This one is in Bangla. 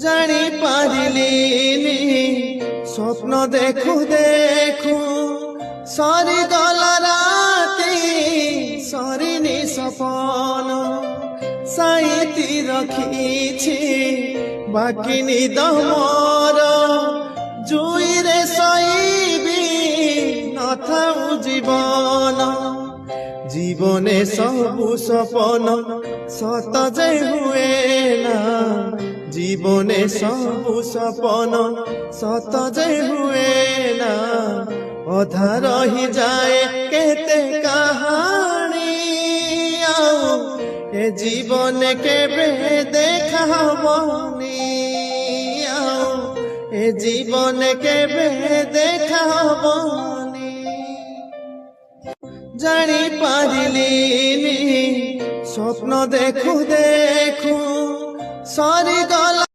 জানি পারিলিনি স্বপ্ন দেখু দেখু সরি গলা রাতি সরিনি সপন সাইতি রখিছি বাকি নিদ মোর জুইরে শইবি নথাউ জীবন জীবনে সবু সপন সত যে হুয়ে না জীবনে সবু সপন সত যে হুয়ে না অধা রহি যায় কেতে কাহানি এ জীবনে কেবে দেখা হবনি এ জীবনে কেবে দেখা হবনি জানি পারিলিনি স্বপ্ন দেখু দেখু সরি গলা